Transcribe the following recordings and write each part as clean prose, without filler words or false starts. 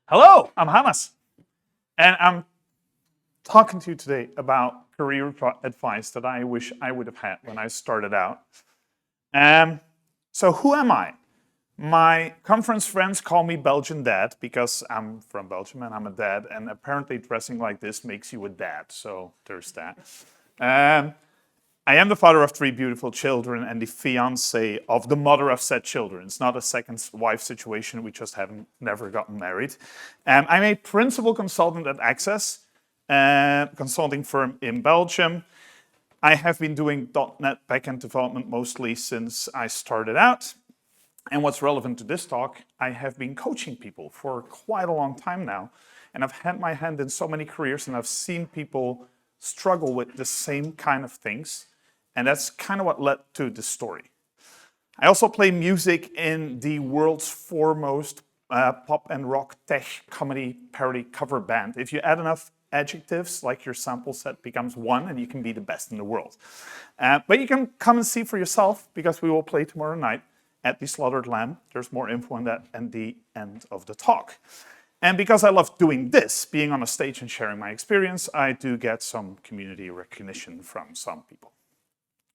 Hello, I'm Hannes, and I'm talking to you today about career advice that I wish I would have had when I started out. So who am I? My conference friends call me Belgian dad because I'm from Belgium and I'm a dad, and apparently dressing like this makes you a dad, so there's that. Um, I am the father of three beautiful children and the fiance of the mother of said children. It's not a second wife situation. We just haven't never gotten married. I'm a principal consultant at Access, a consulting firm in Belgium. I have been doing .NET backend development mostly since I started out. And what's relevant to this talk, I have been coaching people for quite a long time now. And I've had my hand in so many careers and I've seen people struggle with the same kind of things. And that's kind of what led to this story. I also play music in the world's foremost pop and rock tech comedy parody cover band. If you add enough adjectives, like your sample set becomes one, and you can be the best in the world. But you can come and see for yourself, because we will play tomorrow night at the Slaughtered Lamb. There's more info on that at the end of the talk. And because I love doing this, being on a stage and sharing my experience, I do get some community recognition from some people.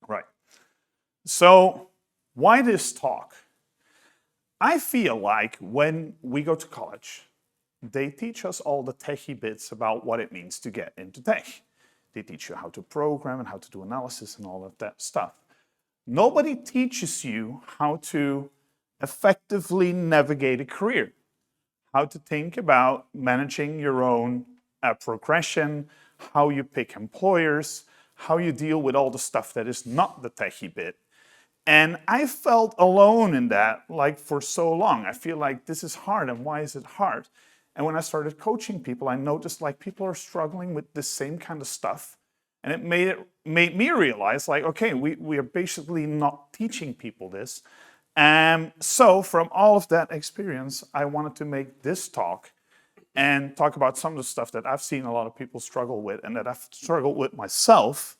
Right. So why this talk? I feel like when we go to college, they teach us all the techie bits about what it means to get into tech. They teach you how to program and how to do analysis and all of that stuff. Nobody teaches you how to effectively navigate a career, how to think about managing your own progression, how you pick employers, how you deal with all the stuff that is not the techie bit. And I felt alone in that, like, for so long. I feel like this is hard, and why is it hard? And when I started coaching people, I noticed like people are struggling with the same kind of stuff. And it made me realize, like, okay, we are basically not teaching people this. And so from all of that experience, I wanted to make this talk and talk about some of the stuff that I've seen a lot of people struggle with and that I've struggled with myself,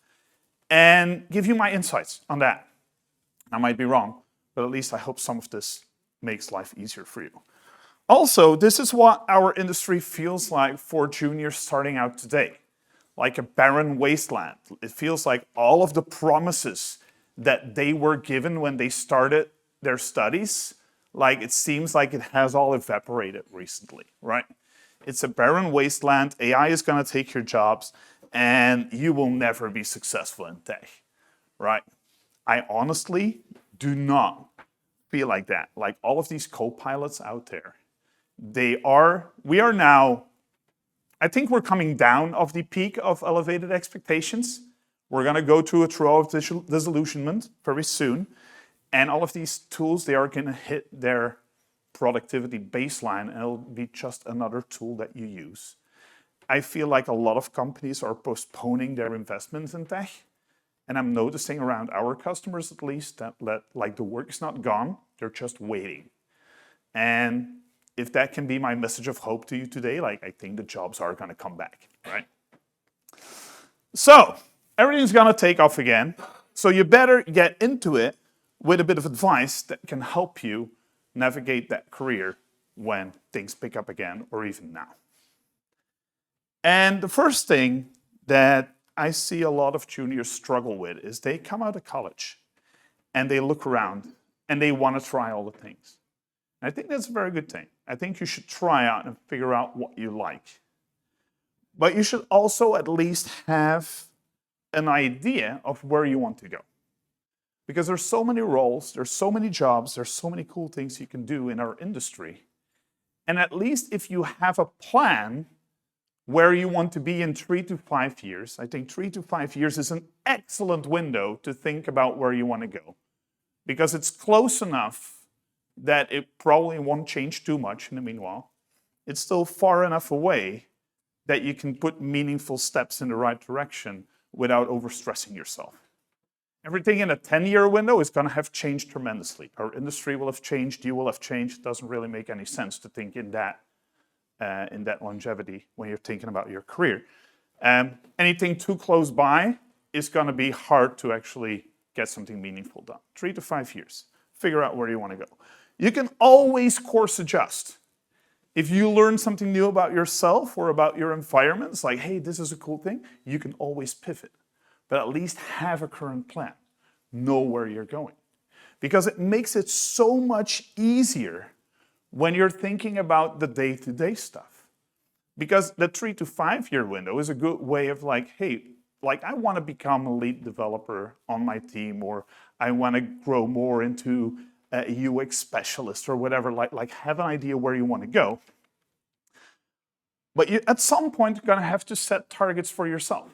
and give you my insights on that. I might be wrong, but at least I hope some of this makes life easier for you. Also, this is what our industry feels like for juniors starting out today, like a barren wasteland. It feels like all of the promises that they were given when they started their studies, like it seems like it has all evaporated recently, right? It's a barren wasteland. AI is going to take your jobs, and you will never be successful in tech, right? I honestly do not feel like that. Like all of these co-pilots out there, we are now, I think we're coming down off the peak of elevated expectations. We're going to go to a true of disillusionment very soon. And all of these tools, they are going to hit their productivity baseline, and it'll be just another tool that you use. I feel like a lot of companies are postponing their investments in tech. And I'm noticing around our customers, at least, that like the work is not gone, they're just waiting. And if that can be my message of hope to you today, like I think the jobs are going to come back, right? So everything's going to take off again. So you better get into it with a bit of advice that can help you navigate that career when things pick up again, or even now. And the first thing that I see a lot of juniors struggle with is they come out of college and they look around and they want to try all the things. And I think that's a very good thing. I think you should try out and figure out what you like. But you should also at least have an idea of where you want to go. Because there's so many roles, there's so many jobs, there's so many cool things you can do in our industry. And at least if you have a plan where you want to be in 3 to 5 years, I think 3 to 5 years is an excellent window to think about where you want to go. Because it's close enough that it probably won't change too much in the meanwhile. It's still far enough away that you can put meaningful steps in the right direction without overstressing yourself. Everything in a 10-year window is going to have changed tremendously. Our industry will have changed, you will have changed. It doesn't really make any sense to think in that longevity when you're thinking about your career. Anything too close by is going to be hard to actually get something meaningful done. 3 to 5 years. Figure out where you want to go. You can always course adjust. If you learn something new about yourself or about your environment, it's like, hey, this is a cool thing, you can always pivot. But at least have a current plan. Know where you're going. Because it makes it so much easier when you're thinking about the day-to-day stuff. Because the 3 to 5 year window is a good way of like, hey, like I want to become a lead developer on my team, or I want to grow more into a UX specialist or whatever, like have an idea where you want to go. But at some point, you're going to have to set targets for yourself.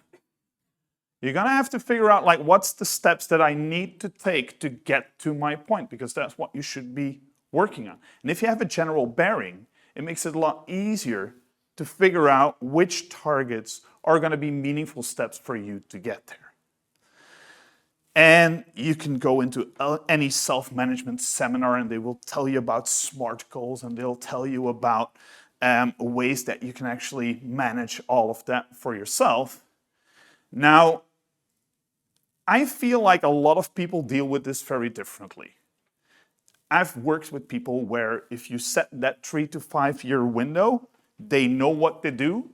You're going to have to figure out like what's the steps that I need to take to get to my point, because that's what you should be working on. And if you have a general bearing, it makes it a lot easier to figure out which targets are going to be meaningful steps for you to get there. And you can go into any self-management seminar and they will tell you about SMART goals, and they'll tell you about ways that you can actually manage all of that for yourself. Now, I feel like a lot of people deal with this very differently. I've worked with people where if you set that 3 to 5 year window, they know what to do,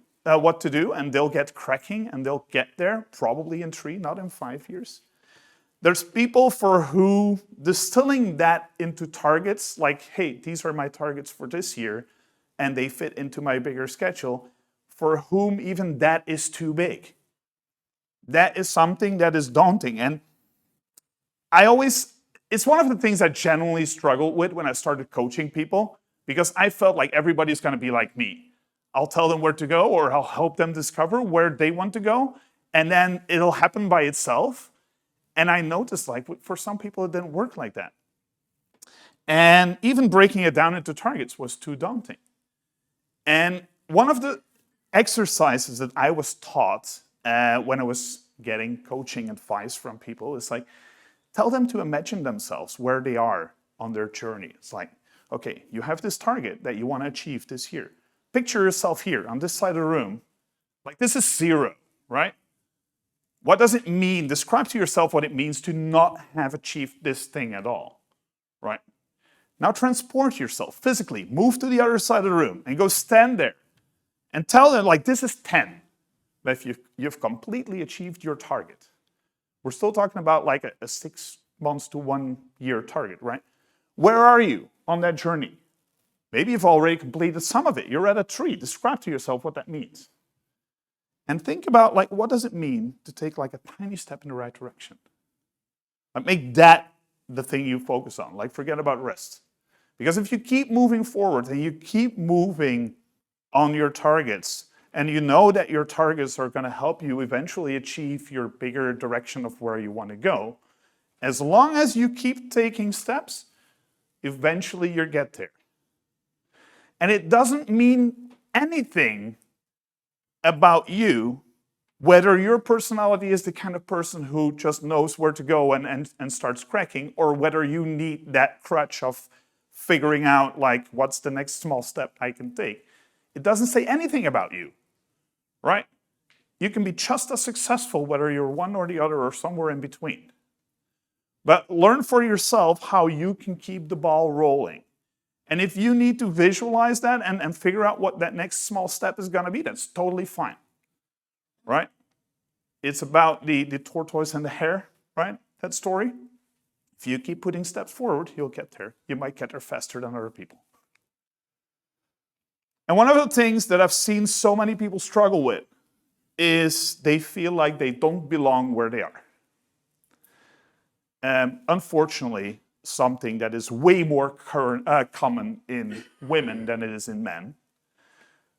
and they'll get cracking and they'll get there probably in 3, not in 5 years. There's people for who distilling that into targets, like, hey, these are my targets for this year, and they fit into my bigger schedule, for whom even that is too big. That is something that is daunting. And it's one of the things I genuinely struggled with when I started coaching people, because I felt like everybody's going to be like me. I'll tell them where to go, or I'll help them discover where they want to go, and then it'll happen by itself. And I noticed, like, for some people, it didn't work like that. And even breaking it down into targets was too daunting. And one of the exercises that I was taught when I was getting coaching advice from people is like, tell them to imagine themselves where they are on their journey. It's like, okay, you have this target that you want to achieve this year. Picture yourself here on this side of the room. Like, this is 0, right? What does it mean? Describe to yourself what it means to not have achieved this thing at all, right? Now transport yourself physically, move to the other side of the room and go stand there and tell them, like, this is 10. But if you've completely achieved your target, we're still talking about like a 6 months to 1 year target, right? Where are you on that journey? Maybe you've already completed some of it. You're at a 3. Describe to yourself what that means. And think about, like, what does it mean to take like a tiny step in the right direction? Like, make that the thing you focus on. Like, forget about rest. Because if you keep moving forward and you keep moving on your targets, and you know that your targets are going to help you eventually achieve your bigger direction of where you want to go, as long as you keep taking steps, eventually you'll get there. And it doesn't mean anything about you, whether your personality is the kind of person who just knows where to go and starts cracking, or whether you need that crutch of figuring out, like, what's the next small step I can take. It doesn't say anything about you, right? You can be just as successful whether you're one or the other or somewhere in between. But learn for yourself how you can keep the ball rolling. And if you need to visualize that and figure out what that next small step is going to be, that's totally fine, right? It's about the tortoise and the hare, right? That story. If you keep putting steps forward, you'll get there. You might get there faster than other people. And one of the things that I've seen so many people struggle with is they feel like they don't belong where they are. Unfortunately, something that is way more common in women than it is in men.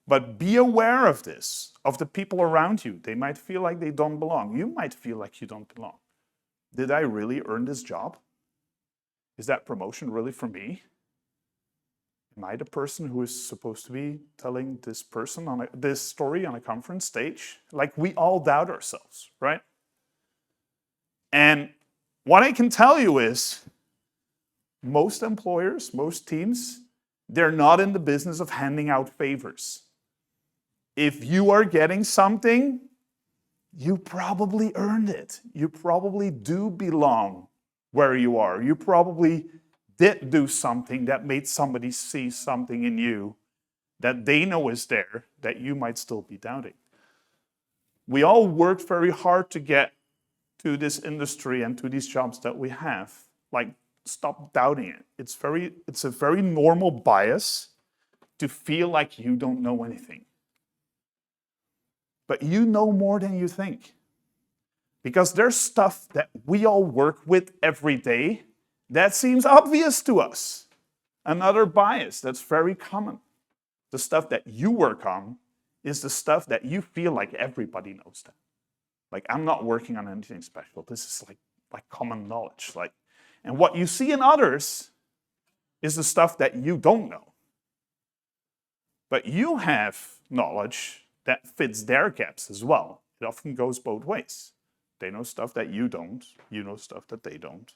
But be aware of this, of the people around you. They might feel like they don't belong. You might feel like you don't belong. Did I really earn this job? Is that promotion really for me? Am I the person who is supposed to be telling this story on a conference stage? Like, we all doubt ourselves, right? And what I can tell you is, most employers, most teams, they're not in the business of handing out favors. If you are getting something, you probably earned it. You probably do belong where you are. You probably did do something that made somebody see something in you that they know is there that you might still be doubting. We all worked very hard to get to this industry and to these jobs that we have. Like, stop doubting it. It's a very normal bias to feel like you don't know anything. But you know more than you think. Because there's stuff that we all work with every day that seems obvious to us. Another bias that's very common. The stuff that you work on is the stuff that you feel like everybody knows that. Like, I'm not working on anything special. This is like common knowledge. And what you see in others is the stuff that you don't know. But you have knowledge that fits their gaps as well. It often goes both ways. They know stuff that you don't. You know stuff that they don't.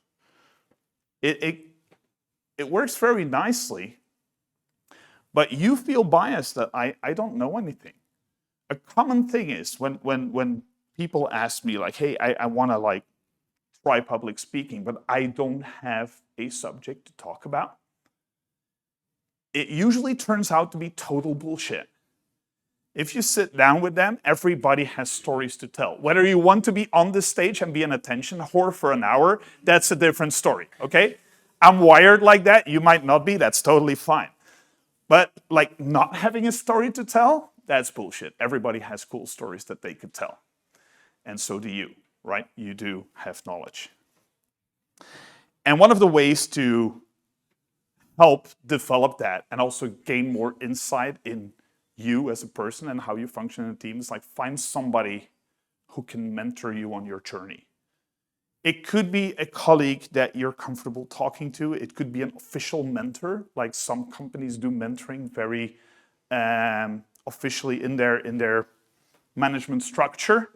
It works very nicely, but you feel biased that I don't know anything. A common thing is when people ask me like, hey, I want to like try public speaking, but I don't have a subject to talk about. It usually turns out to be total bullshit. If you sit down with them, everybody has stories to tell. Whether you want to be on the stage and be an attention whore for an hour, that's a different story, okay? I'm wired like that. You might not be. That's totally fine. But like not having a story to tell, that's bullshit. Everybody has cool stories that they could tell. And so do you, right? You do have knowledge. And one of the ways to help develop that and also gain more insight in you as a person and how you function in a team is like find somebody who can mentor you on your journey. It could be a colleague that you're comfortable talking to. It could be an official mentor, like some companies do mentoring very officially in their management structure.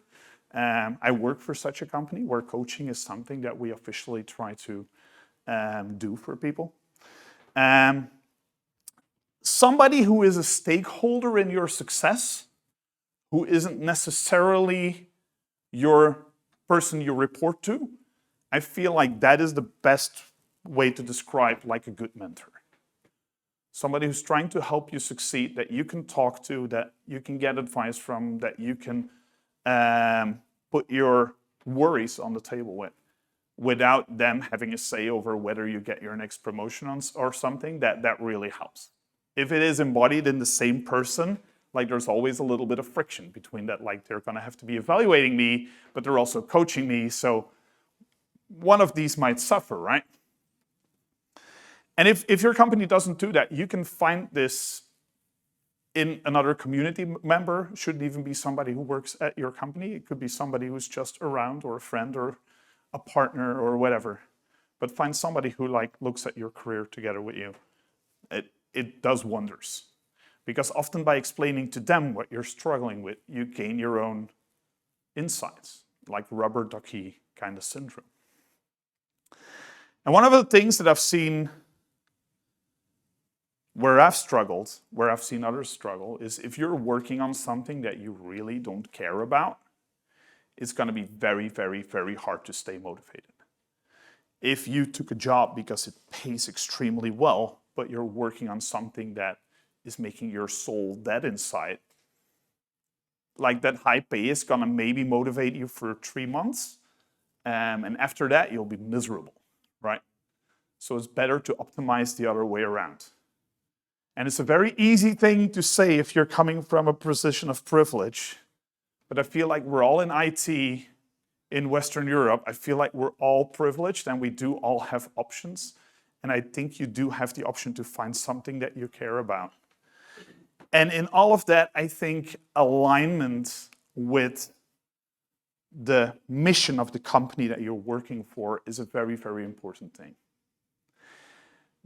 I work for such a company where coaching is something that we officially try to do for people. Somebody who is a stakeholder in your success, who isn't necessarily your person you report to, I feel like that is the best way to describe like a good mentor. Somebody who's trying to help you succeed, that you can talk to, that you can get advice from, that you can put your worries on the table with, without them having a say over whether you get your next promotion or something, that really helps. If it is embodied in the same person, like there's always a little bit of friction between that, like they're gonna have to be evaluating me, but they're also coaching me, so one of these might suffer, right? And if your company doesn't do that, you can find this in another community member. It shouldn't even be somebody who works at your company. It could be somebody who's just around, or a friend, or a partner, or whatever. But find somebody who like looks at your career together with you. It does wonders. Because often by explaining to them what you're struggling with, you gain your own insights, like rubber ducky kind of syndrome. And one of the things that I've seen where I've struggled, where I've seen others struggle, is if you're working on something that you really don't care about, it's going to be very, very, very hard to stay motivated. If you took a job because it pays extremely well, but you're working on something that is making your soul dead inside, like that high pay is going to maybe motivate you for 3 months, and after that you'll be miserable, right? So it's better to optimize the other way around. And it's a very easy thing to say if you're coming from a position of privilege, but I feel like we're all in IT in Western Europe. I feel like we're all privileged and we do all have options. And I think you do have the option to find something that you care about. And in all of that, I think alignment with the mission of the company that you're working for is a very, very important thing.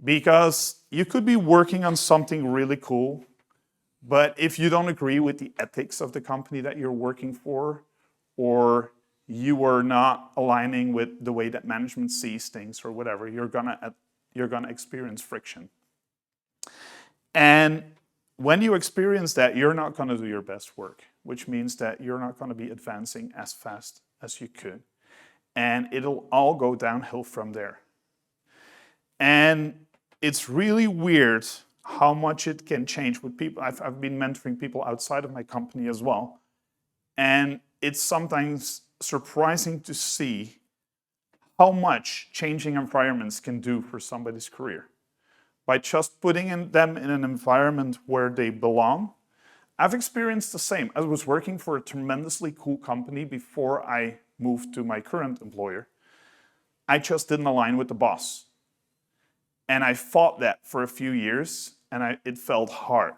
Because you could be working on something really cool, but if you don't agree with the ethics of the company that you're working for, or you are not aligning with the way that management sees things or whatever, you're gonna experience friction. And when you experience that, you're not gonna do your best work, which means that you're not gonna be advancing as fast as you could. And it'll all go downhill from there. And it's really weird how much it can change with people. I've been mentoring people outside of my company as well. And it's sometimes surprising to see how much changing environments can do for somebody's career. By just putting them in an environment where they belong. I've experienced the same. I was working for a tremendously cool company before I moved to my current employer. I just didn't align with the boss. And I fought that for a few years, and it felt hard.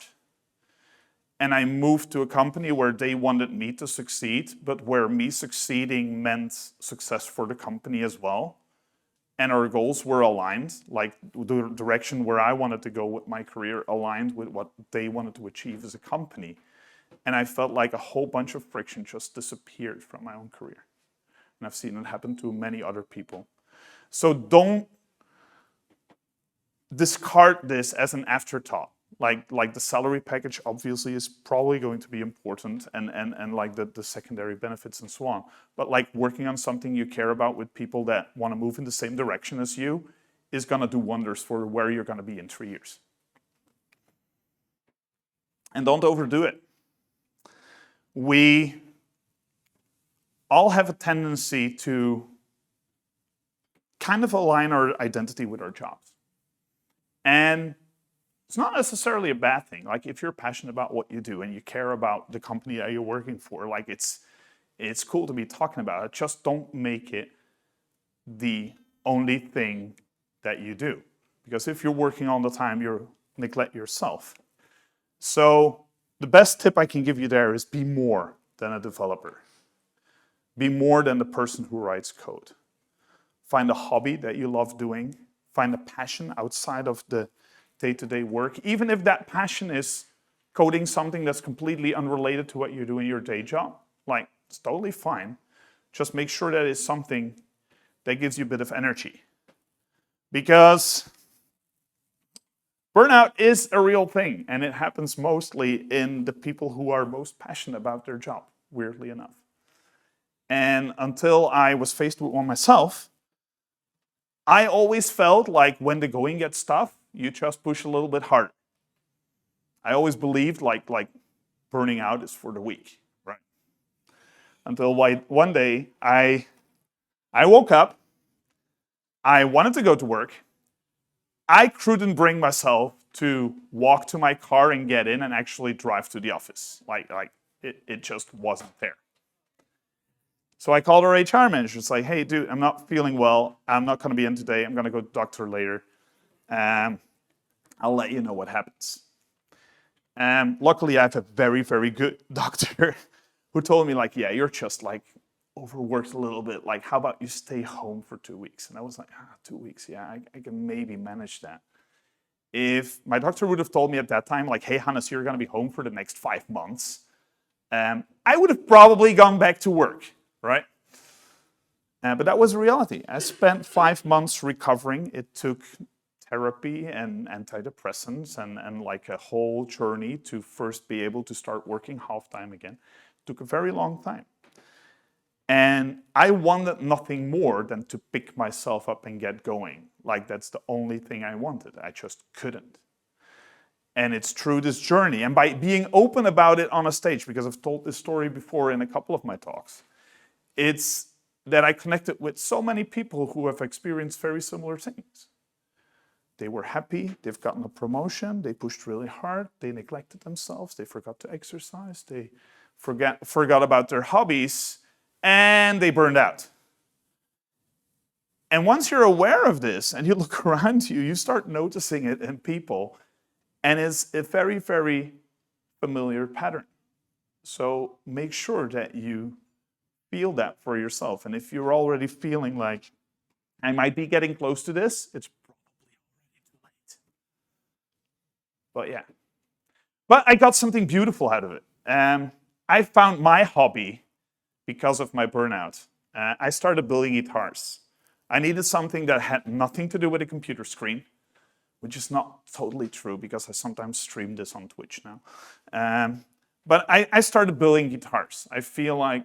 And I moved to a company where they wanted me to succeed, but where me succeeding meant success for the company as well. And our goals were aligned, like the direction where I wanted to go with my career aligned with what they wanted to achieve as a company. And I felt like a whole bunch of friction just disappeared from my own career. And I've seen it happen to many other people. So don't discard this as an afterthought. Like the salary package obviously is probably going to be important and like the secondary benefits and so on. But like working on something you care about with people that want to move in the same direction as you is going to do wonders for where you're going to be in 3 years. And don't overdo it. We all have a tendency to kind of align our identity with our jobs. And it's not necessarily a bad thing. Like if you're passionate about what you do and you care about the company that you're working for, like it's cool to be talking about it. Just don't make it the only thing that you do. Because if you're working all the time, you'll neglect yourself. So the best tip I can give you there is be more than a developer. Be more than the person who writes code. Find a hobby that you love doing. Find a passion outside of the day-to-day work, even if that passion is coding something that's completely unrelated to what you do in your day job. Like, it's totally fine. Just make sure that it's something that gives you a bit of energy. Because burnout is a real thing, and it happens mostly in the people who are most passionate about their job, weirdly enough. And until I was faced with one myself, I always felt like when the going gets tough, you just push a little bit harder. I always believed like burning out is for the weak, right? Until one day I woke up, I wanted to go to work. I couldn't bring myself to walk to my car and get in and actually drive to the office. Like it just wasn't there. So I called our HR manager. It's like, hey, dude, I'm not feeling well. I'm not going to be in today. I'm going to go to the doctor later. I'll let you know what happens. Luckily, I have a very, very good doctor who told me, like, yeah, you're just like overworked a little bit. Like, how about you stay home for 2 weeks? And I was like, 2 weeks, yeah, I can maybe manage that. If my doctor would have told me at that time, like, hey, Hannes, you're going to be home for the next 5 months, I would have probably gone back to work, right? But that was a reality. I spent 5 months recovering. It took therapy and antidepressants and like a whole journey to first be able to start working half-time again. It took a very long time. And I wanted nothing more than to pick myself up and get going. Like that's the only thing I wanted. I just couldn't. And it's through this journey and by being open about it on a stage, because I've told this story before in a couple of my talks, it's that I connected with so many people who have experienced very similar things. They were happy, they've gotten a promotion, they pushed really hard, they neglected themselves, they forgot to exercise, they forgot about their hobbies, and they burned out. And once you're aware of this and you look around you, you start noticing it in people, and it's a very, very familiar pattern. So make sure that you feel that for yourself. And if you're already feeling like, I might be getting close to this, it's but yeah. But I got something beautiful out of it. I found my hobby because of my burnout. I started building guitars. I needed something that had nothing to do with a computer screen, which is not totally true because I sometimes stream this on Twitch now. But I started building guitars. I feel like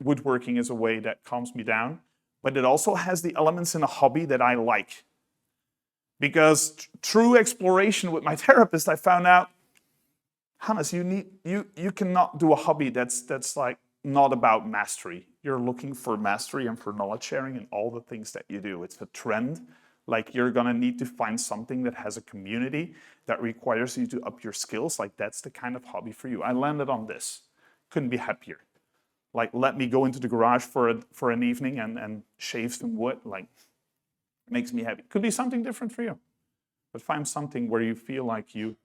woodworking is a way that calms me down, but it also has the elements in a hobby that I like. Because through exploration with my therapist, I found out, Hannes, you cannot do a hobby that's like not about mastery. You're looking for mastery and for knowledge sharing in all the things that you do. It's a trend. Like you're gonna need to find something that has a community that requires you to up your skills. Like that's the kind of hobby for you. I landed on this. Couldn't be happier. Like let me go into the garage for an evening and shave some wood. Like makes me happy. Could be something different for you. But find something where you feel like you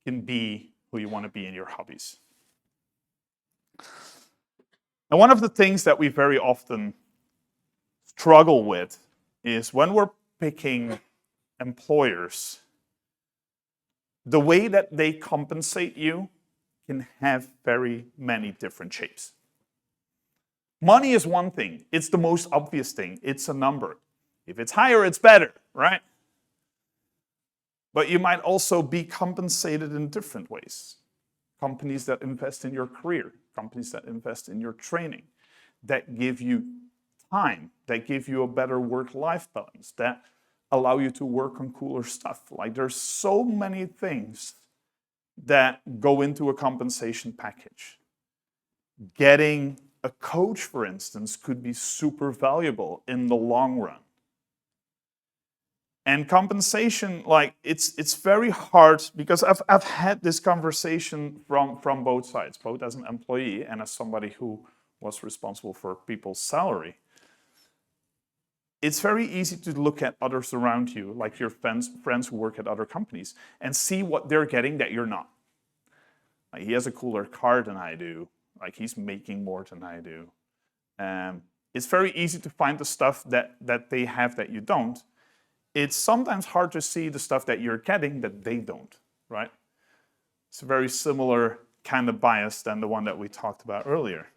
can be who you want to be in your hobbies. And one of the things that we very often struggle with is when we're picking employers, the way that they compensate you can have very many different shapes. Money is one thing. It's the most obvious thing. It's a number. If it's higher, it's better, right? But you might also be compensated in different ways. Companies that invest in your career, companies that invest in your training, that give you time, that give you a better work-life balance, that allow you to work on cooler stuff. Like there's so many things that go into a compensation package. Getting a coach, for instance, could be super valuable in the long run. And compensation, like it's very hard because I've had this conversation from both sides, both as an employee and as somebody who was responsible for people's salary. It's very easy to look at others around you, like your friends who work at other companies, and see what they're getting that you're not. Like he has a cooler car than I do. Like he's making more than I do. It's very easy to find the stuff that they have that you don't. It's sometimes hard to see the stuff that you're getting that they don't, right? It's a very similar kind of bias than the one that we talked about earlier.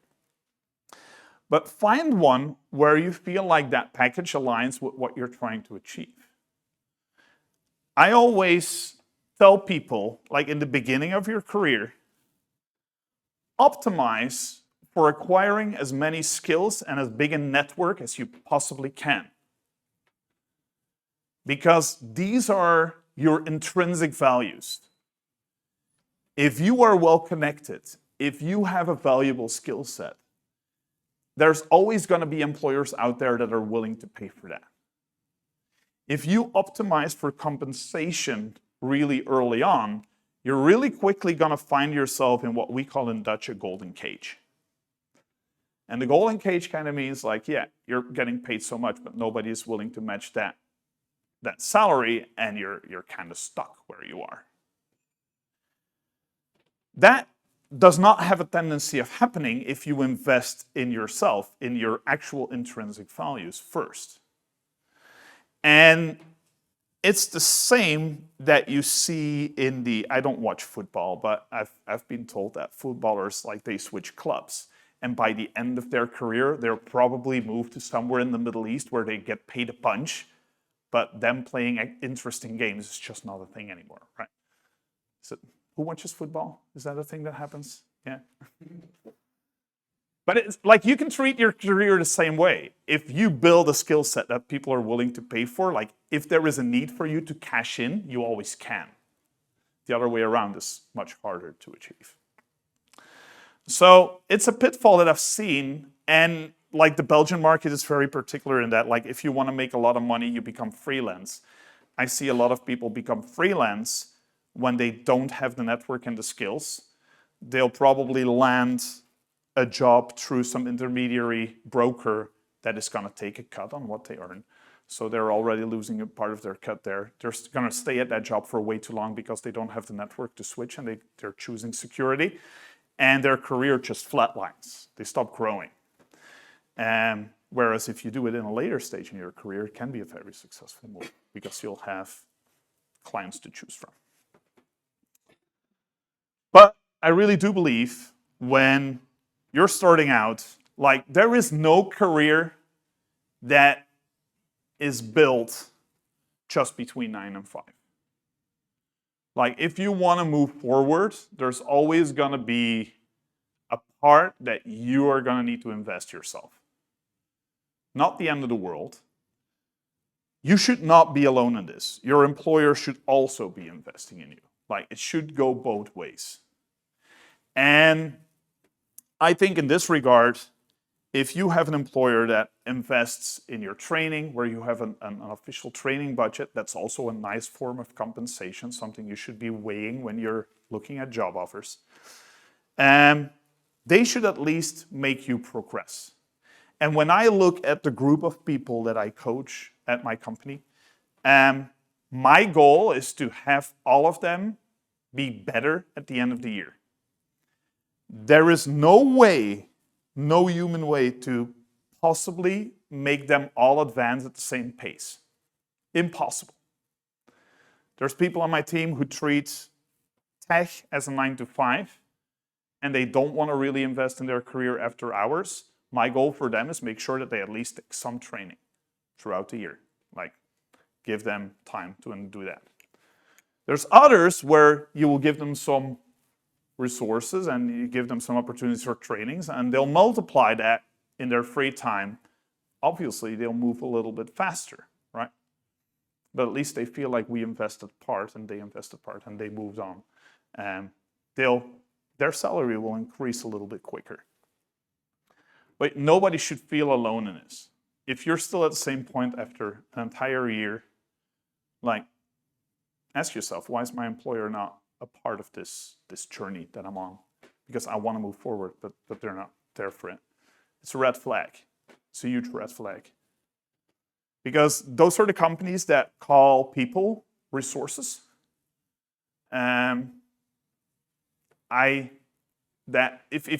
But find one where you feel like that package aligns with what you're trying to achieve. I always tell people, like in the beginning of your career, optimize for acquiring as many skills and as big a network as you possibly can. Because these are your intrinsic values. If you are well connected, if you have a valuable skill set, there's always going to be employers out there that are willing to pay for that. If you optimize for compensation really early on, you're really quickly going to find yourself in what we call in Dutch a golden cage. And the golden cage kind of means like, yeah, you're getting paid so much, but nobody is willing to match that salary, and you're kind of stuck where you are. That does not have a tendency of happening if you invest in yourself, in your actual intrinsic values first. And it's the same that you see in the, I don't watch football, but I've been told that footballers, like they switch clubs. And by the end of their career, they'll probably move to somewhere in the Middle East where they get paid a bunch. But them playing interesting games is just not a thing anymore, right? So, who watches football? Is that a thing that happens? Yeah. But it's like you can treat your career the same way. If you build a skill set that people are willing to pay for, like if there is a need for you to cash in, you always can. The other way around is much harder to achieve. So it's a pitfall that I've seen, and like the Belgian market is very particular in that, like if you want to make a lot of money, you become freelance. I see a lot of people become freelance when they don't have the network and the skills. They'll probably land a job through some intermediary broker that is going to take a cut on what they earn. So they're already losing a part of their cut there. They're going to stay at that job for way too long because they don't have the network to switch, and they're choosing security. And their career just flatlines. They stop growing. Whereas if you do it in a later stage in your career, it can be a very successful move because you'll have clients to choose from. But I really do believe when you're starting out, like there is no career that is built just between 9 and 5. Like if you want to move forward, there's always going to be a part that you are going to need to invest yourself. Not the end of the world, you should not be alone in this. Your employer should also be investing in you. Like, it should go both ways. And I think in this regard, if you have an employer that invests in your training, where you have an official training budget, that's also a nice form of compensation, something you should be weighing when you're looking at job offers. They should at least make you progress. And when I look at the group of people that I coach at my company, my goal is to have all of them be better at the end of the year. There is no way, no human way to possibly make them all advance at the same pace. Impossible. There's people on my team who treat tech as a 9-to-5, and they don't want to really invest in their career after hours. My goal for them is make sure that they at least take some training throughout the year. Like, give them time to do that. There's others where you will give them some resources and you give them some opportunities for trainings, and they'll multiply that in their free time. Obviously, they'll move a little bit faster, right? But at least they feel like we invested part and they invested part and they moved on. Their salary will increase a little bit quicker. But nobody should feel alone in this. If you're still at the same point after an entire year, like, ask yourself, why is my employer not a part of this journey that I'm on? Because I want to move forward, but they're not there for it. It's a red flag. It's a huge red flag. Because those are the companies that call people resources. If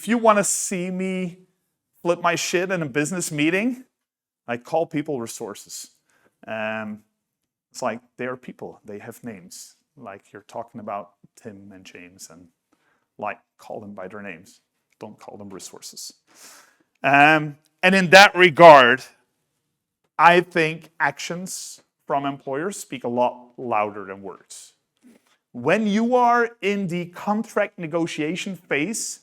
you want to see me flip my shit in a business meeting, I call people resources. It's like, they're people, they have names. Like, you're talking about Tim and James, and like, call them by their names. Don't call them resources. And in that regard, I think actions from employers speak a lot louder than words. When you are in the contract negotiation phase,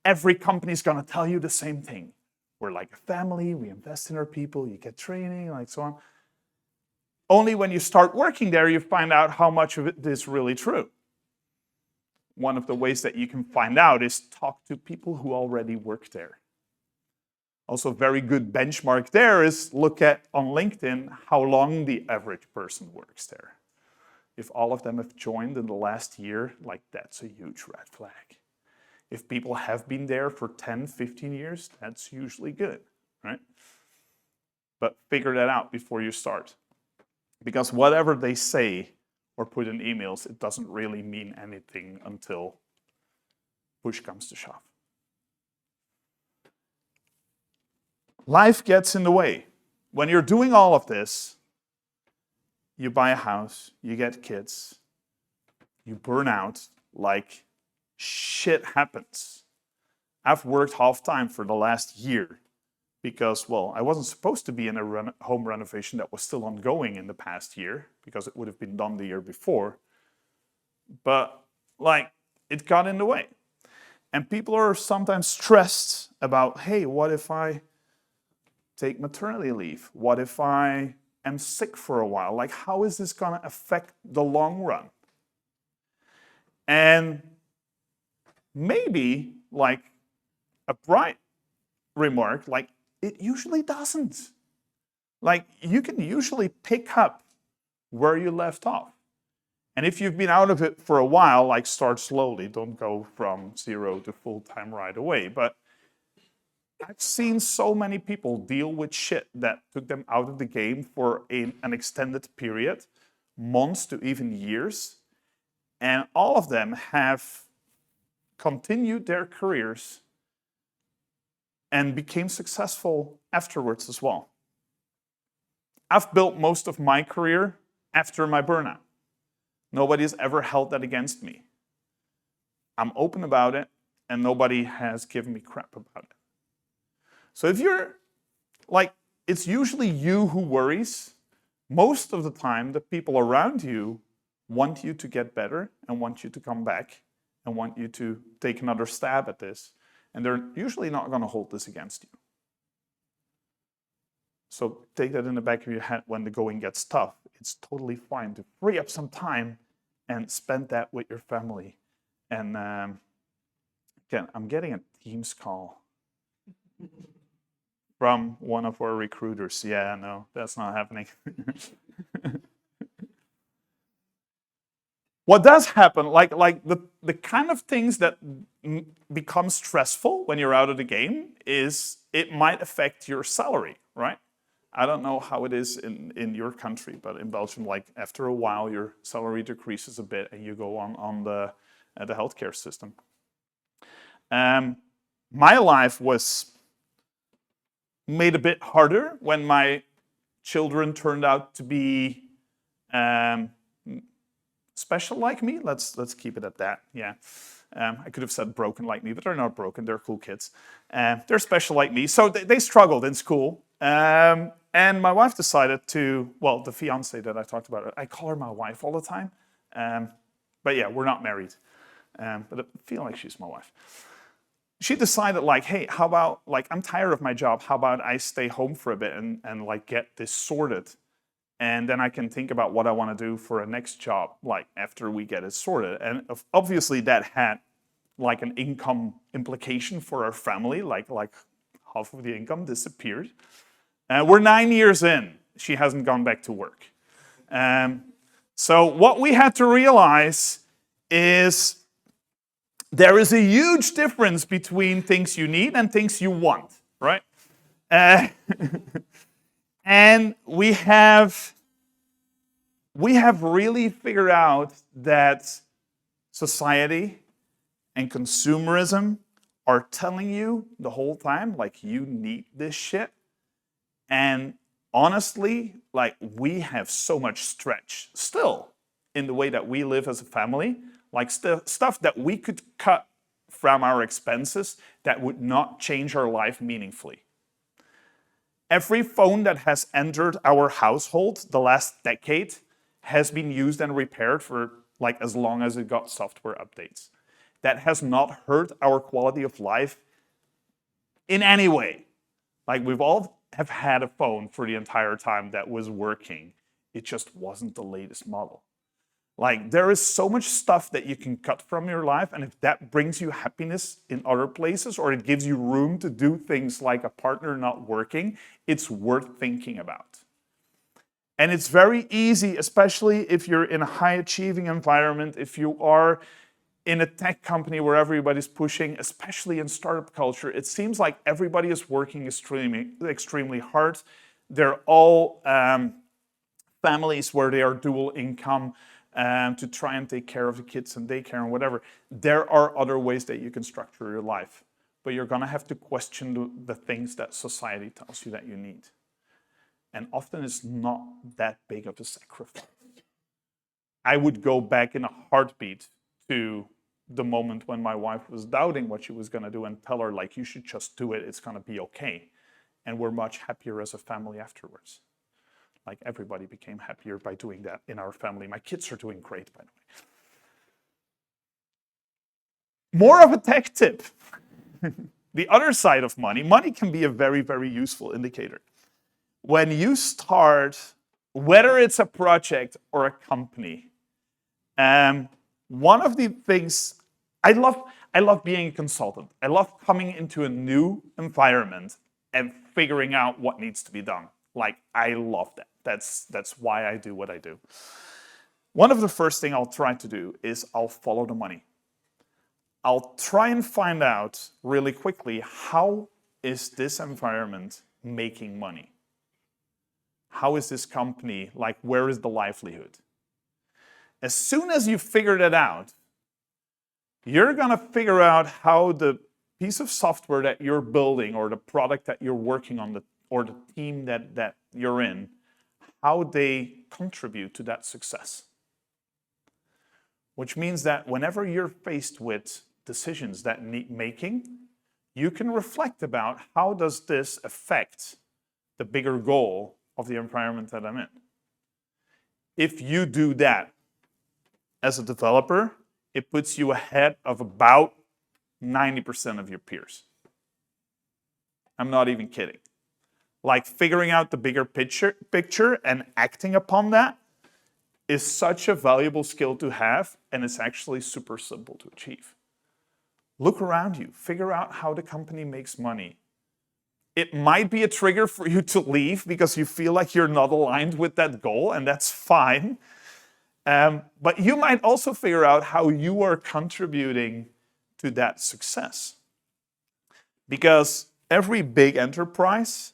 every company is going to tell you the same thing. We're like a family, we invest in our people, you get training, like so on. Only when you start working there, you find out how much of it is really true. One of the ways that you can find out is talk to people who already work there. Also, a very good benchmark there is look at on LinkedIn how long the average person works there. If all of them have joined in the last year, like, that's a huge red flag. If people have been there for 10, 15 years, that's usually good, right? But figure that out before you start. Because whatever they say or put in emails, it doesn't really mean anything until push comes to shove. Life gets in the way. When you're doing all of this, you buy a house, you get kids, you burn out, like, shit happens. I've worked half-time for the last year because, well, I wasn't supposed to be in a home renovation that was still ongoing in the past year because it would have been done the year before. But, like, it got in the way. And people are sometimes stressed about, hey, what if I take maternity leave? What if I am sick for a while? Like, how is this going to affect the long run? And maybe, like, a bright remark, like, it usually doesn't. Like, you can usually pick up where you left off. And if you've been out of it for a while, like, start slowly. Don't go from 0 to full-time right away. But I've seen so many people deal with shit that took them out of the game for an extended period, months to even years. And all of them have continued their careers and became successful afterwards as well. I've built most of my career after my burnout. Nobody has ever held that against me. I'm open about it, and nobody has given me crap about it. So if you're, like, it's usually you who worries. Most of the time, the people around you want you to get better and want you to come back and want you to take another stab at this. And they're usually not going to hold this against you. So take that in the back of your head when the going gets tough. It's totally fine to free up some time and spend that with your family. And again, I'm getting a Teams call from one of our recruiters. Yeah, no, that's not happening. What does happen, like the kind of things that become stressful when you're out of the game is it might affect your salary, right? I don't know how it is in your country, but in Belgium, like after a while, your salary decreases a bit and you go on the healthcare system. My life was made a bit harder when my children turned out to be special like me. Let's keep it at that. Yeah, I could have said broken like me, but they're not broken. They're cool kids. They're special like me. So they struggled in school. And my wife decided to, well, the fiance that I talked about, I call her my wife all the time. But yeah, we're not married. But I feel like she's my wife. She decided like, hey, how about, like, I'm tired of my job. How about I stay home for a bit and like get this sorted? And then I can think about what I want to do for a next job, like after we get it sorted. And obviously that had like an income implication for our family, like half of the income disappeared. We're 9 years in. She hasn't gone back to work. So what we had to realize is there is a huge difference between things you need and things you want, right? And we have really figured out that society and consumerism are telling you the whole time, like, you need this shit. And honestly, like, we have so much stretch still in the way that we live as a family, like stuff that we could cut from our expenses that would not change our life meaningfully. Every phone that has entered our household the last decade has been used and repaired for like as long as it got software updates. That has not hurt our quality of life in any way. Like, we've all have had a phone for the entire time that was working. It just wasn't the latest model. Like, there is so much stuff that you can cut from your life, and if that brings you happiness in other places, or it gives you room to do things like a partner not working, it's worth thinking about. And it's very easy, especially if you're in a high-achieving environment, if you are in a tech company where everybody's pushing, especially in startup culture, it seems like everybody is working extremely hard. They're all families where they are dual income to try and take care of the kids and daycare and whatever. There are other ways that you can structure your life, but you're gonna have to question the things that society tells you that you need. And often it's not that big of a sacrifice. I would go back in a heartbeat to the moment when my wife was doubting what she was going to do and tell her, like, you should just do it, it's going to be okay. And we're much happier as a family afterwards. Like, everybody became happier by doing that in our family. My kids are doing great, by the way. More of a tech tip. The other side of money. Money can be a very, very useful indicator. When you start, whether it's a project or a company, one of the things, I love being a consultant. I love coming into a new environment and figuring out what needs to be done. Like, I love that. That's why I do what I do. One of the first things I'll try to do is I'll follow the money. I'll try and find out really quickly, how is this environment making money? How is this company, like, where is the livelihood? As soon as you figure that out, you're gonna figure out how the piece of software that you're building or the product that you're working on or the team that you're in, how they contribute to that success. Which means that whenever you're faced with decisions that need making, you can reflect about how does this affect the bigger goal of the environment that I'm in. If you do that as a developer, it puts you ahead of about 90% of your peers. I'm not even kidding. like figuring out the bigger picture and acting upon that is such a valuable skill to have, and it's actually super simple to achieve. Look around you, figure out how the company makes money. It might be a trigger for you to leave because you feel like you're not aligned with that goal, and that's fine. But you might also figure out how you are contributing to that success. Because every big enterprise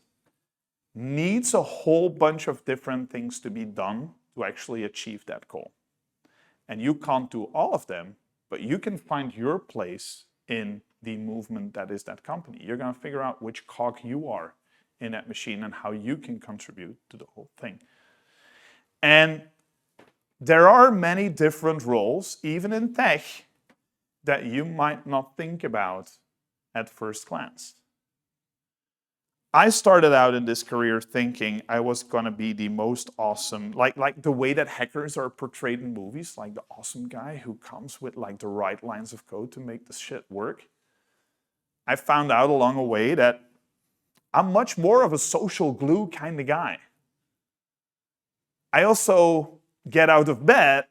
needs a whole bunch of different things to be done to actually achieve that goal. And you can't do all of them, but you can find your place in the movement that is that company. You're going to figure out which cog you are in that machine and how you can contribute to the whole thing. And there are many different roles, even in tech, that you might not think about at first glance. I started out in this career thinking I was going to be the most awesome, like the way that hackers are portrayed in movies, like the awesome guy who comes with like the right lines of code to make this shit work. I found out along the way that I'm much more of a social glue kind of guy. I also get out of bed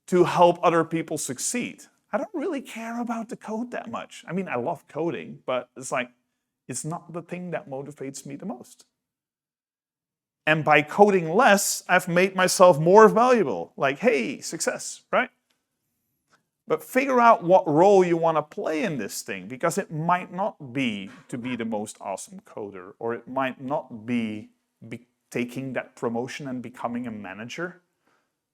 to help other people succeed. I don't really care about the code that much. I mean, I love coding, but it's not the thing that motivates me the most. And by coding less, I've made myself more valuable. Like, hey, success, right? But figure out what role you want to play in this thing, because it might not be to be the most awesome coder, or it might not be taking that promotion and becoming a manager.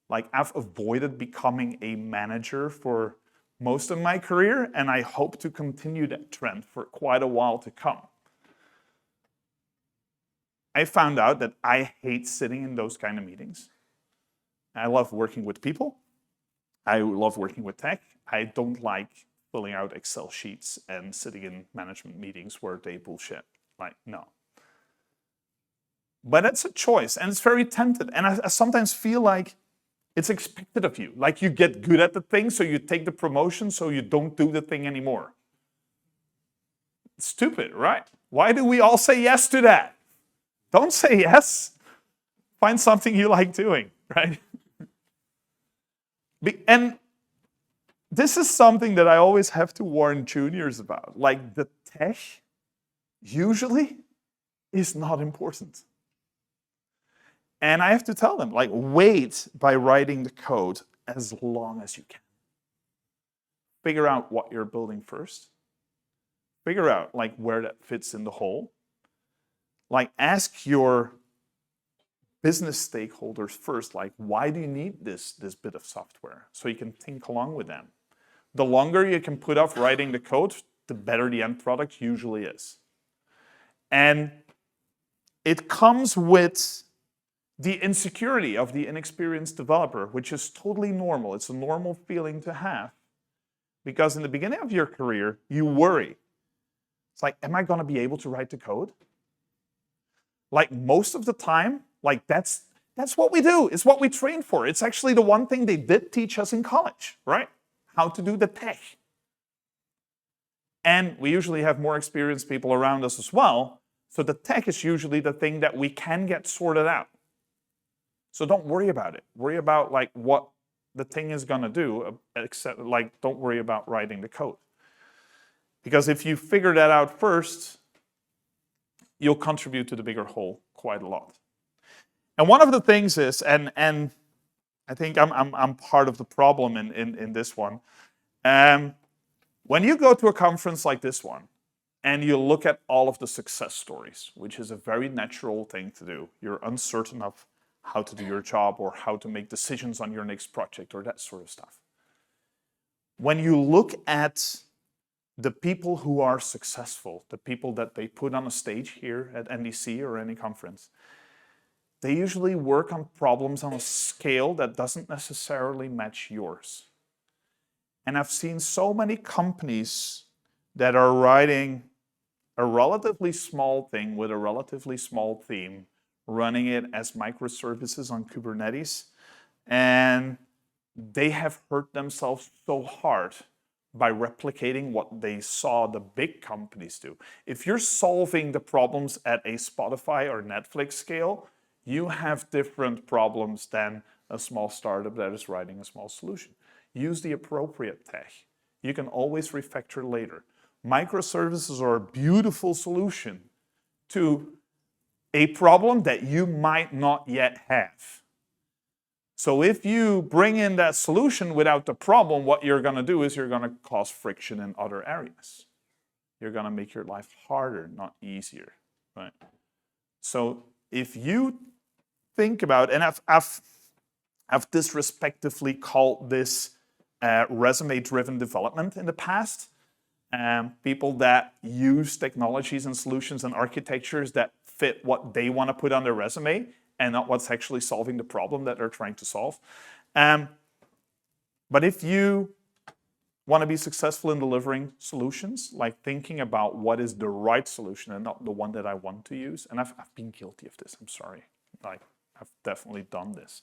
Like, I've avoided becoming a manager for most of my career, and I hope to continue that trend for quite a while to come. I found out that I hate sitting in those kind of meetings. I love working with people. I love working with tech. I don't like filling out Excel sheets and sitting in management meetings where they bullshit. Like, no. But it's a choice, and it's very tempted. And I sometimes feel like it's expected of you. Like, you get good at the thing, so you take the promotion, so you don't do the thing anymore. It's stupid, right? Why do we all say yes to that? Don't say yes. Find something you like doing, right? And this is something that I always have to warn juniors about. Like, the tech usually is not important. And I have to tell them, like, wait by writing the code as long as you can. Figure out what you're building first. Figure out, like, where that fits in the whole. Like, ask your business stakeholders first, like, why do you need this bit of software? So you can think along with them. The longer you can put off writing the code, the better the end product usually is. And it comes with the insecurity of the inexperienced developer, which is totally normal. It's a normal feeling to have. Because in the beginning of your career, you worry. It's like, am I going to be able to write the code? Like, most of the time, like, that's what we do. It's what we train for. It's actually the one thing they did teach us in college, right? How to do the tech. And we usually have more experienced people around us as well. So the tech is usually the thing that we can get sorted out. So don't worry about it. Worry about, like, what the thing is going to do, except, like, don't worry about writing the code. Because if you figure that out first, you'll contribute to the bigger whole quite a lot. And one of the things is, and I think I'm part of the problem in this one, when you go to a conference like this one, and you look at all of the success stories, which is a very natural thing to do, you're uncertain of how to do your job or how to make decisions on your next project or that sort of stuff. When you look at the people who are successful, the people that they put on a stage here at NDC or any conference, they usually work on problems on a scale that doesn't necessarily match yours. And I've seen so many companies that are writing a relatively small thing with a relatively small theme, running it as microservices on Kubernetes, and they have hurt themselves so hard by replicating what they saw the big companies do. If you're solving the problems at a Spotify or Netflix scale, you have different problems than a small startup that is writing a small solution. Use the appropriate tech. You can always refactor later. Microservices are a beautiful solution to a problem that you might not yet have. So if you bring in that solution without the problem, what you're going to do is you're going to cause friction in other areas. You're going to make your life harder, not easier, right? So if you think about, and I've disrespectfully called this resume-driven development in the past. People that use technologies and solutions and architectures that fit what they want to put on their resume and not what's actually solving the problem that they're trying to solve. But if you want to be successful in delivering solutions, like thinking about what is the right solution and not the one that I want to use, and I've been guilty of this, I'm sorry. I've definitely done this.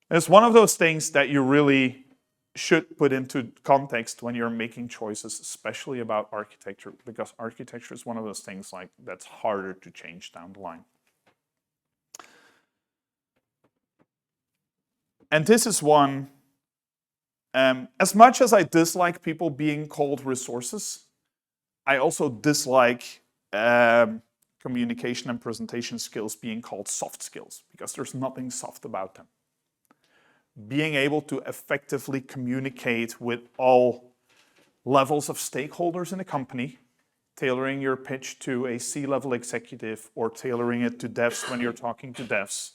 It's one of those things that you really should put into context when you're making choices, especially about architecture, because architecture is one of those things like that's harder to change down the line. And this is one, as much as I dislike people being called resources, I also dislike communication and presentation skills being called soft skills, because there's nothing soft about them. Being able to effectively communicate with all levels of stakeholders in a company, tailoring your pitch to a C-level executive or tailoring it to devs when you're talking to devs,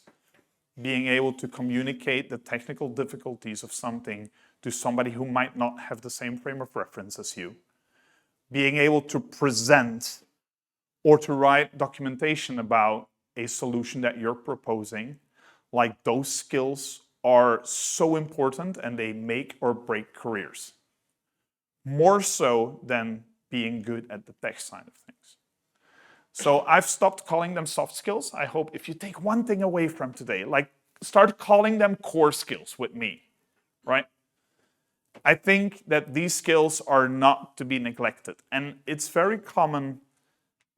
being able to communicate the technical difficulties of something to somebody who might not have the same frame of reference as you, being able to present or to write documentation about a solution that you're proposing, like those skills are so important and they make or break careers. More so than being good at the tech side of things. So I've stopped calling them soft skills. I hope if you take one thing away from today, like start calling them core skills with me, right? I think that these skills are not to be neglected. And it's very common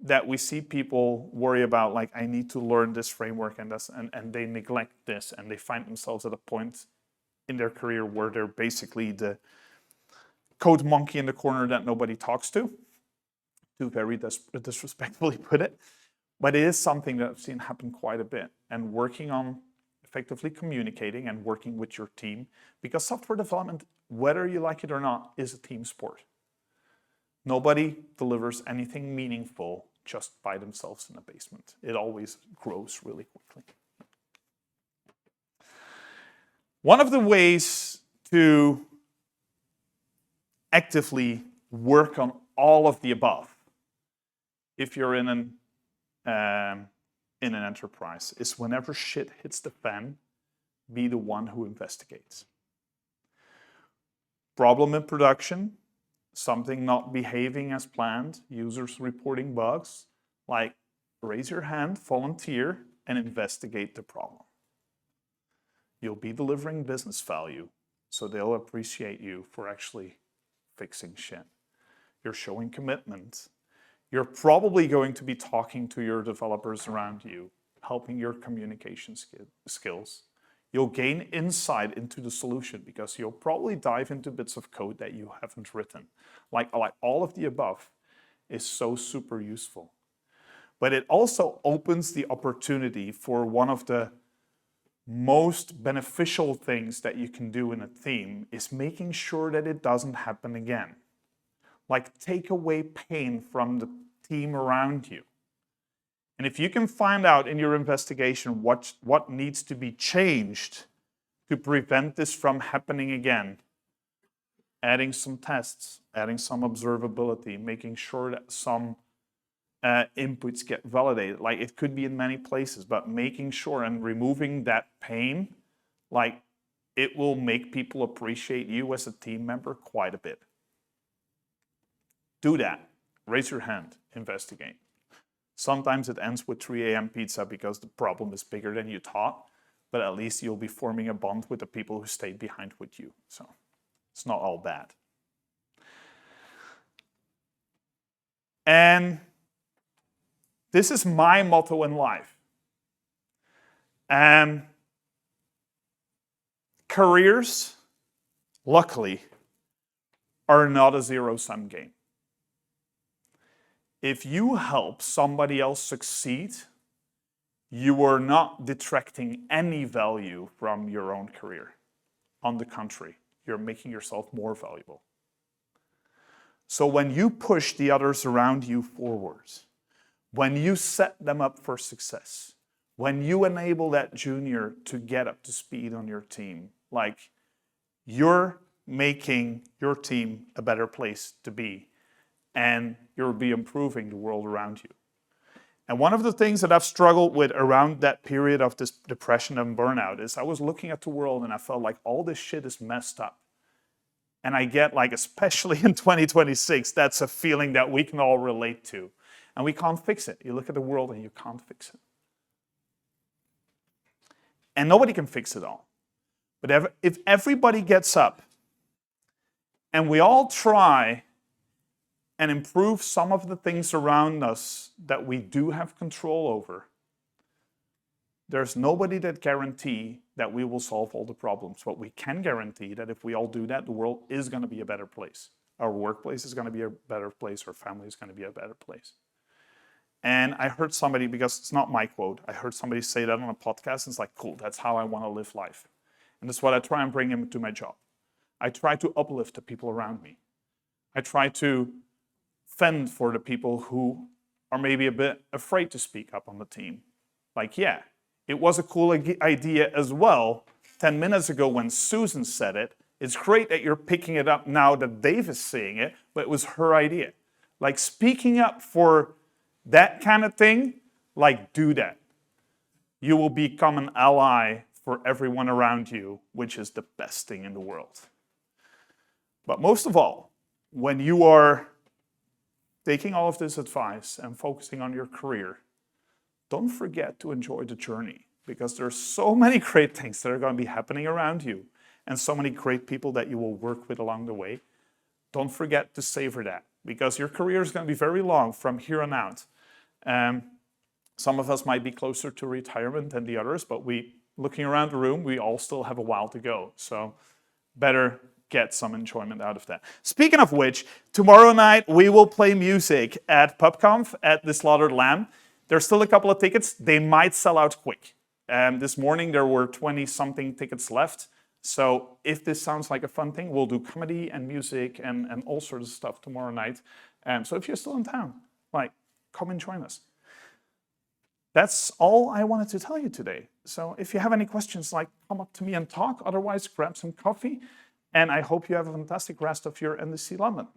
that we see people worry about, like, I need to learn this framework and this, and they neglect this, and they find themselves at a point in their career where they're basically the code monkey in the corner that nobody talks to very disrespectfully put it. But it is something that I've seen happen quite a bit, and working on effectively communicating and working with your team, because software development, whether you like it or not, is a team sport. Nobody delivers anything meaningful just by themselves in a basement. It always grows really quickly. One of the ways to actively work on all of the above, if you're in an enterprise, is whenever shit hits the fan, be the one who investigates. Problem in production, something not behaving as planned, users reporting bugs, like raise your hand, volunteer, and investigate the problem. You'll be delivering business value, so they'll appreciate you for actually fixing shit. You're showing commitment. You're probably going to be talking to your developers around you, helping your communication skills. You'll gain insight into the solution because you'll probably dive into bits of code that you haven't written. Like all of the above is so super useful. But it also opens the opportunity for one of the most beneficial things that you can do in a team is making sure that it doesn't happen again. Like take away pain from the team around you. And if you can find out in your investigation what needs to be changed to prevent this from happening again, adding some tests, adding some observability, making sure that some inputs get validated. Like it could be in many places, but making sure and removing that pain, like it will make people appreciate you as a team member quite a bit. Do that. Raise your hand, investigate. Sometimes it ends with 3 a.m. pizza because the problem is bigger than you thought, but at least you'll be forming a bond with the people who stayed behind with you. So it's not all bad. And this is my motto in life. Careers, luckily, are not a zero-sum game. If you help somebody else succeed, you are not detracting any value from your own career. On the contrary, you're making yourself more valuable. So when you push the others around you forwards, when you set them up for success, when you enable that junior to get up to speed on your team, like, you're making your team a better place to be, and you'll be improving the world around you. And one of the things that I've struggled with around that period of this depression and burnout is I was looking at the world and I felt like all this shit is messed up. And I get, like, especially in 2026, that's a feeling that we can all relate to. And we can't fix it. You look at the world and you can't fix it. And nobody can fix it all. But if everybody gets up and we all try and improve some of the things around us that we do have control over, there's nobody that guarantee that we will solve all the problems. But we can guarantee that if we all do that, the world is going to be a better place. Our workplace is going to be a better place. Our family is going to be a better place. And I heard somebody, because it's not my quote, I heard somebody say that on a podcast, and it's like, cool, that's how I want to live life. And that's what I try and bring into my job. I try to uplift the people around me. I try to fend for the people who are maybe a bit afraid to speak up on the team. Like, yeah, it was a cool idea as well 10 minutes ago when Susan said it. It's great that you're picking it up now that Dave is saying it, but it was her idea. Like, speaking up for that kind of thing, like, do that. You will become an ally for everyone around you, which is the best thing in the world. But most of all, when you are taking all of this advice and focusing on your career, don't forget to enjoy the journey, because there's so many great things that are going to be happening around you and so many great people that you will work with along the way. Don't forget to savor that, because your career is going to be very long from here on out. Some of us might be closer to retirement than the others, but looking around the room, we all still have a while to go. So better get some enjoyment out of that. Speaking of which, tomorrow night we will play music at PubConf at the Slaughtered Lamb. There's still a couple of tickets. They might sell out quick. This morning there were 20-something tickets left. So if this sounds like a fun thing, we'll do comedy and music and all sorts of stuff tomorrow night. So if you're still in town, like, come and join us. That's all I wanted to tell you today. So if you have any questions, like, come up to me and talk. Otherwise, grab some coffee. And I hope you have a fantastic rest of your NDC London.